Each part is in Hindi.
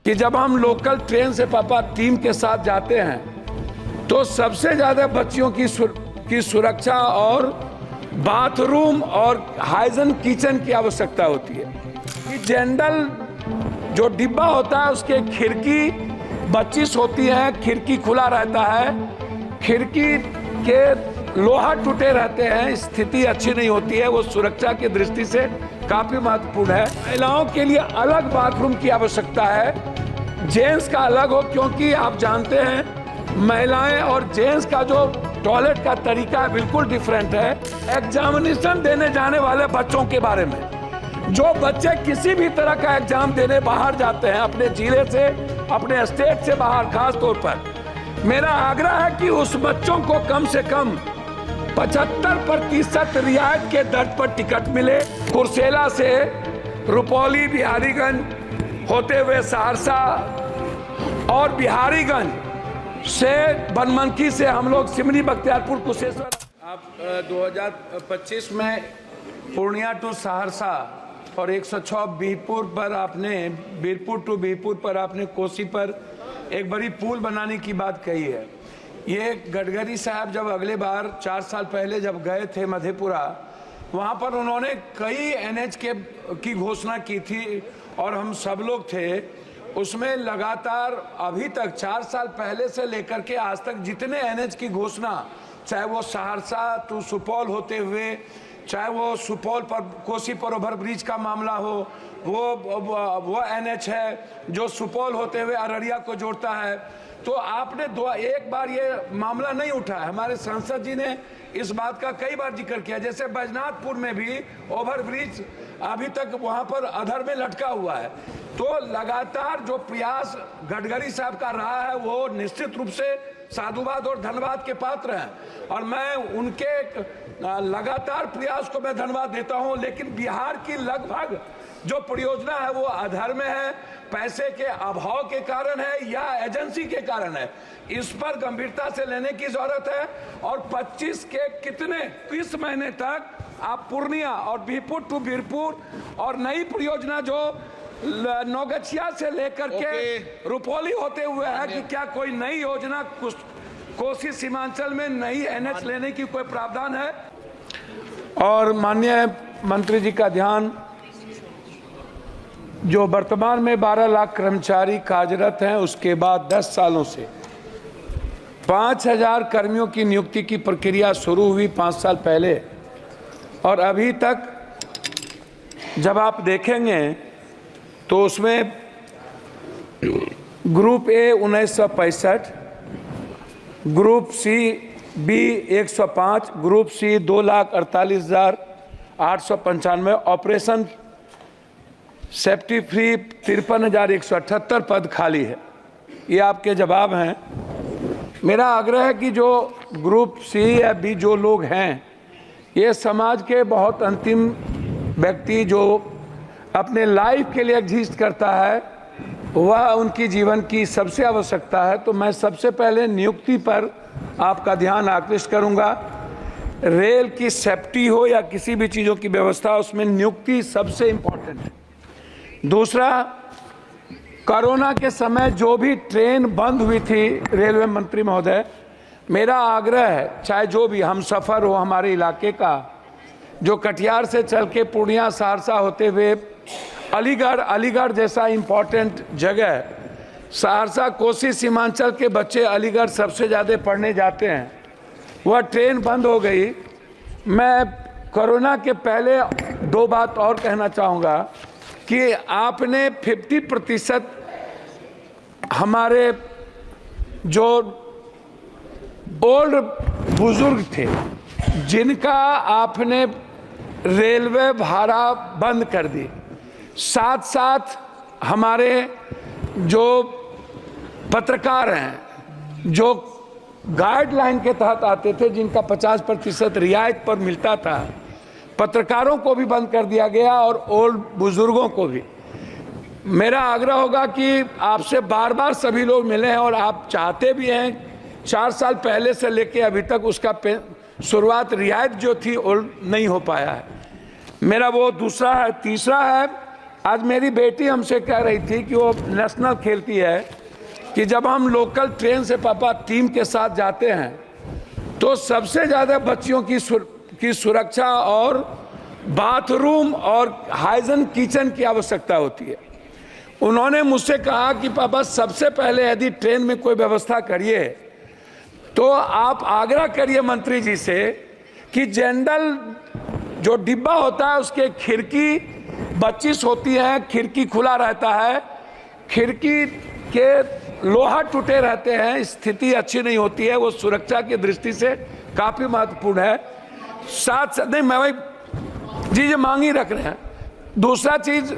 कि जब हम लोकल ट्रेन से पापा टीम के साथ जाते हैं तो सबसे ज़्यादा बच्चियों की सुरक्षा और बाथरूम और हाइजीन किचन की आवश्यकता होती है। कि जनरल जो डिब्बा होता है उसके खिड़की 25 होती है, खिड़की खुला रहता है, खिड़की के लोहा टूटे रहते हैं, स्थिति अच्छी नहीं होती है, वो सुरक्षा की दृष्टि से काफी महत्वपूर्ण है। महिलाओं के लिए अलग बाथरूम की आवश्यकता है, जेंट्स का अलग हो, क्योंकि आप जानते हैं महिलाएं और जेंट्स का जो टॉयलेट का तरीका है बिल्कुल डिफरेंट है। एग्जामिनेशन देने जाने वाले बच्चों के बारे में, जो बच्चे किसी भी तरह का एग्जाम देने बाहर जाते हैं अपने जिले से, अपने स्टेट से बाहर, खास तौर पर मेरा आग्रह है कि उस बच्चों को कम से कम 75% रियायत के दर पर टिकट मिले। कुर्सेला से रुपौली, बिहारीगंज होते हुए सहरसा और बिहारीगंज से बनमनखी से हम लोग सिमरी, बख्तियारपुर, कुशेश्वर। आप 2025 में पूर्णिया टू सहरसा और 106 बीरपुर पर आपने, बीरपुर टू बीरपुर पर आपने कोसी पर एक बड़ी पुल बनाने की बात कही है। ये गडकरी साहब जब अगले बार 4 साल पहले जब गए थे मधेपुरा, वहाँ पर उन्होंने कई NH की घोषणा की थी और हम सब लोग थे उसमें। लगातार अभी तक 4 साल पहले से लेकर के आज तक जितने NH की घोषणा, चाहे वो सहरसा टू सुपौल होते हुए, चाहे वो सुपौल पर कोसी पर ओवरब्रिज का मामला हो, वो NH है जो सुपौल होते हुए अररिया को जोड़ता है, तो आपने एक बार ये मामला नहीं उठा है। हमारे सांसद जी ने इस बात का कई बार जिक्र किया, जैसे बैजनाथपुर में भी ओवरब्रिज अभी तक वहां पर अधर में लटका हुआ है। तो लगातार जो प्रयास गडकरी साहब का रहा है वो निश्चित रूप से साधुवाद और धन्यवाद के पात्र हैं और मैं उनके लगातार प्रयास को मैं धन्यवाद देता हूं। लेकिन बिहार की लगभग जो परियोजना है वो अधर में है, पैसे के अभाव के कारण है या एजेंसी के कारण है, इस पर गंभीरता से लेने की जरूरत है। और 25 के किस महीने तक आप पूर्णिया और बीरपुर टू बीरपुर और नई परियोजना जो नौगछिया से लेकर के रुपौली होते हुए है, कि क्या कोई नई योजना कोसी सीमांचल में नई NH लेने की कोई प्रावधान है? और माननीय मंत्री जी का ध्यान, जो वर्तमान में 12 लाख कर्मचारी कार्यरत हैं, उसके बाद 10 सालों से 5000 कर्मियों की नियुक्ति की प्रक्रिया शुरू हुई 5 साल पहले, और अभी तक जब आप देखेंगे तो उसमें group A 1965, group B 105, group C 2,48,895, operation safety free 53,178 पद खाली है। ये आपके जवाब हैं। मेरा आग्रह है कि जो ग्रुप C या B जो लोग हैं, ये समाज के बहुत अंतिम व्यक्ति जो अपने लाइफ के लिए एग्जिस्ट करता है, वह उनकी जीवन की सबसे आवश्यकता है। तो मैं सबसे पहले नियुक्ति पर आपका ध्यान आकृष्ट करूंगा। रेल की सेफ्टी हो या किसी भी चीज़ों की व्यवस्था, उसमें नियुक्ति सबसे इम्पोर्टेंट है। दूसरा, कोरोना के समय जो भी ट्रेन बंद हुई थी, रेलवे मंत्री महोदय, मेरा आग्रह है, चाहे जो भी हम सफ़र हो हमारे इलाके का, जो कटिहार से चल के पूर्णिया सहरसा होते हुए अलीगढ़ जैसा इम्पोर्टेंट जगह, सहरसा कोसी सीमांचल के बच्चे अलीगढ़ सबसे ज़्यादा पढ़ने जाते हैं, वह ट्रेन बंद हो गई। मैं कोरोना के पहले 2 बात और कहना चाहूँगा कि आपने 50% हमारे जो ओल्ड बुजुर्ग थे जिनका आपने रेलवे भाड़ा बंद कर दी, साथ साथ हमारे जो पत्रकार हैं जो गाइडलाइन के तहत आते थे, जिनका 50% रियायत पर मिलता था, पत्रकारों को भी बंद कर दिया गया और ओल्ड बुजुर्गों को भी। मेरा आग्रह होगा कि आपसे बार बार सभी लोग मिले हैं और आप चाहते भी हैं, 4 साल पहले से लेके अभी तक उसका शुरुआत रियायत जो थी ओल्ड नहीं हो पाया है। मेरा वो दूसरा है। तीसरा है, आज मेरी बेटी हमसे कह रही थी कि वो नेशनल खेलती है कि जब हम लोकल ट्रेन से पापा टीम के साथ जाते हैं तो सबसे ज़्यादा बच्चियों की सुरक्षा और बाथरूम और हाइजीन किचन की आवश्यकता होती है। उन्होंने मुझसे कहा कि पापा सबसे पहले यदि ट्रेन में कोई व्यवस्था करिए तो आप आग्रह करिए मंत्री जी से कि जनरल जो डिब्बा होता है उसके खिड़की 25 होती है, खिड़की खुला रहता है, खिड़की के लोहा टूटे रहते हैं, स्थिति अच्छी नहीं होती है, वो सुरक्षा की दृष्टि से काफ़ी महत्वपूर्ण है। साथ नहीं मैं भाई जी मांगी रख रहे हैं। दूसरा चीज़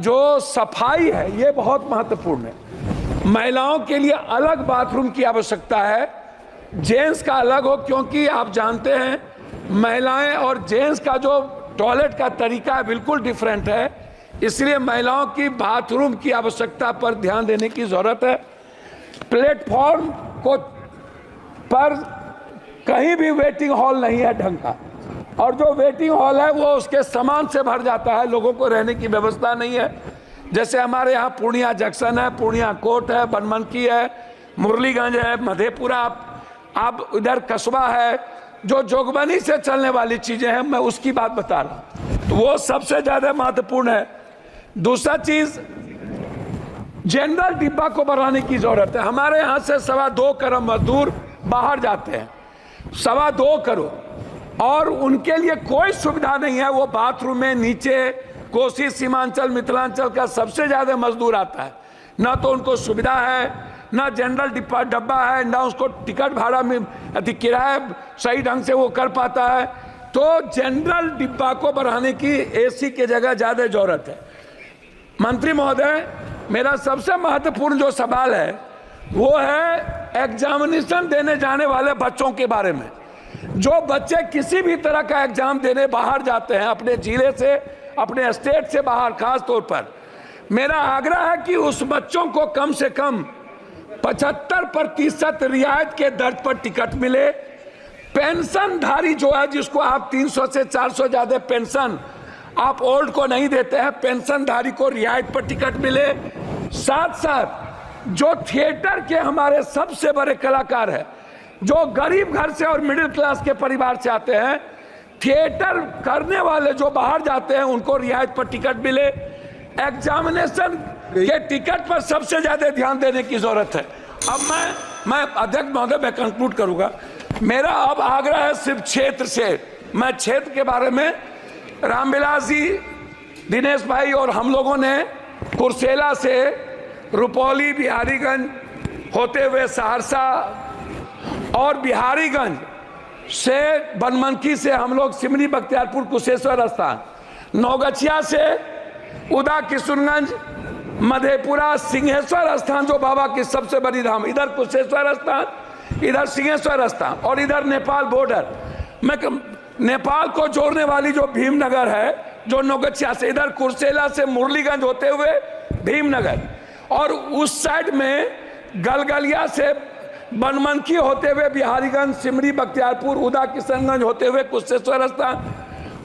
जो सफाई है ये बहुत महत्वपूर्ण है। महिलाओं के लिए अलग बाथरूम की आवश्यकता है, जेंट्स का अलग हो, क्योंकि आप जानते हैं महिलाएं और जेंट्स का जो टॉयलेट का तरीका है बिल्कुल डिफरेंट है, इसलिए महिलाओं की बाथरूम की आवश्यकता पर ध्यान देने की जरूरत है। प्लेटफॉर्म को पर कहीं भी वेटिंग हॉल नहीं है ढंग का, और जो वेटिंग हॉल है वो उसके सामान से भर जाता है, लोगों को रहने की व्यवस्था नहीं है। जैसे हमारे यहाँ पूर्णिया जंक्शन है, पूर्णिया कोर्ट है, बनमनकी है, मुरलीगंज है, मधेपुरा, आप इधर कस्बा है, जो जोगबनी से चलने वाली चीजें हैं, मैं उसकी बात बता रहा हूँ, तो वो सबसे ज्यादा महत्वपूर्ण है। दूसरा चीज जनरल डिब्बा को बढ़ाने की जरूरत है। हमारे यहाँ से 2.25 करोड़ मजदूर बाहर जाते हैं, 2.25 करोड़, और उनके लिए कोई सुविधा नहीं है। वो बाथरूम में नीचे कोसी सीमांचल मिथिलांचल का सबसे ज्यादा मजदूर आता है, ना तो उनको सुविधा है, ना जनरल डब्बा है, ना उसको टिकट भाड़ा में किराया सही ढंग से वो कर पाता है। तो जनरल डिब्बा को बढ़ाने की एसी के जगह ज्यादा जरूरत है। मंत्री महोदय, मेरा सबसे महत्वपूर्ण जो सवाल है वो है एग्जामिनेशन देने जाने वाले बच्चों के बारे में। जो बच्चे किसी भी तरह का एग्जाम देने बाहर जाते हैं, अपने जिले से, अपने स्टेट से बाहर, खास तौर पर मेरा आग्रह है कि उस बच्चों को कम से कम 75% रियायत के दर पर टिकट मिले। पेंशनधारी जो है, जिसको आप 300 से 400 ज्यादा पेंशन आप ओल्ड को नहीं देते हैं, पेंशनधारी को रियायत पर टिकट मिले। साथ साथ जो थिएटर के हमारे सबसे बड़े कलाकार हैं, जो गरीब घर से और मिडिल क्लास के परिवार से आते हैं, थिएटर करने वाले जो बाहर जाते हैं, उनको रियायत पर टिकट मिले। एग्जामिनेशन के टिकट पर सबसे ज्यादा ध्यान देने की जरूरत है। अब मैं अध्यक्ष महोदय, मैं कंक्लूड करूंगा। मेरा अब आग्रह है सिर्फ क्षेत्र से, मैं क्षेत्र के बारे में रामविलास जी, दिनेश भाई और हम लोगों ने कुर्सेला से रुपौली, बिहारीगंज होते हुए सहरसा और बिहारीगंज से बनमनकी से हम लोग सिमरी, बख्तियारपुर, कुशेश्वर स्थान, नौगछिया से उदा, किशुनगंज, मधेपुरा, सिंहेश्वर स्थान जो बाबा की सबसे बड़ी धाम, इधर कुशेश्वर स्थान, इधर सिंहेश्वर स्थान, और इधर नेपाल बॉर्डर। मैं नेपाल को जोड़ने वाली जो भीमनगर है, जो नौगछिया से, इधर कुर्सेला से मुरलीगंज होते हुए भीमनगर, और उस साइड में गलगलिया से बनमनकी होते हुए बिहारीगंज, सिमरी, बख्तियारपुर, उदा, किशनगंज होते हुए कुशेश्वर स्थान,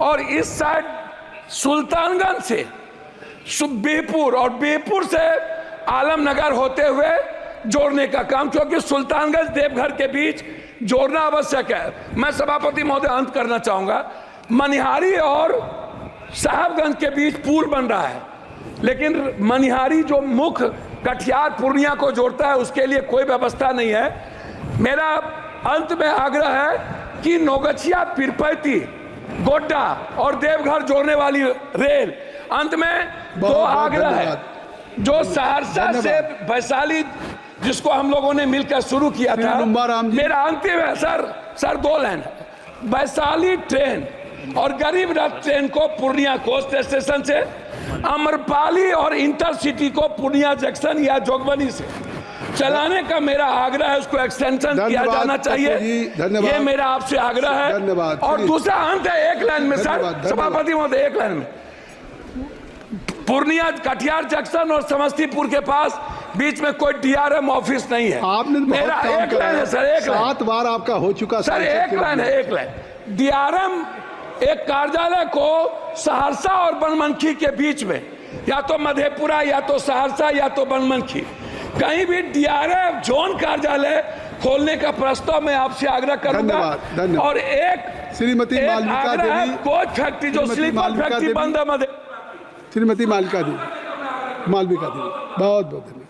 और इस साइड सुल्तानगंज से बिहपुर और बिहपुर से आलमनगर होते हुए जोड़ने का काम, क्योंकि सुल्तानगंज देवघर के बीच जोड़ना आवश्यक है। मैं सभापति महोदय अंत करना चाहूंगा, मनिहारी और साहबगंज के बीच पुल बन रहा है, लेकिन मनिहारी जो मुख्य कटिहार पूर्णिया को जोड़ता है उसके लिए कोई व्यवस्था नहीं है। मेरा अंत में आग्रह है कि नौगछिया, पीरपैती, गोड्डा और देवघर जोड़ने वाली रेल, अंत में 2 आग्रह है। जो सहरसा से वैशाली, जिसको हम लोगों ने मिलकर शुरू किया था, मेरा अंतिम है सर 2 लाइन, वैशाली ट्रेन और गरीब रथ ट्रेन को पूर्णिया कोस्ट स्टेशन से, अमरपाली और इंटरसिटी को पूर्णिया जंक्शन या जोगबनी से चलाने का मेरा आग्रह है। उसको एक्सटेंशन किया जाना चाहिए, ये मेरा आपसे आग्रह है। और दूसरा अंत है, एक लाइन में सर, सभापति महोदय, एक लाइन में, पूर्णिया कटिहार जंक्शन और समस्तीपुर के पास बीच में कोई डीआरएम ऑफिस नहीं है। आपने मेरा एक लाइन है सर, एक लाइन, 7 बार आपका हो चुका सर, एक लाइन है, एक लाइन। डीआरएम एक कार्यालय को सहरसा और बनमनखी के बीच में, या तो मधेपुरा या तो सहरसा या तो बनमनखी, कहीं भी डीआरएफ जोन कार्यालय खोलने का प्रस्ताव मैं आपसे आग्रह करूंगा। धन्यवाद। और एक श्रीमती मालविका देवी, कोच फैक्ट्री जो स्लीपर फैक्ट्री बंद है श्रीमती मालविका देवी, बहुत बहुत धन्यवाद।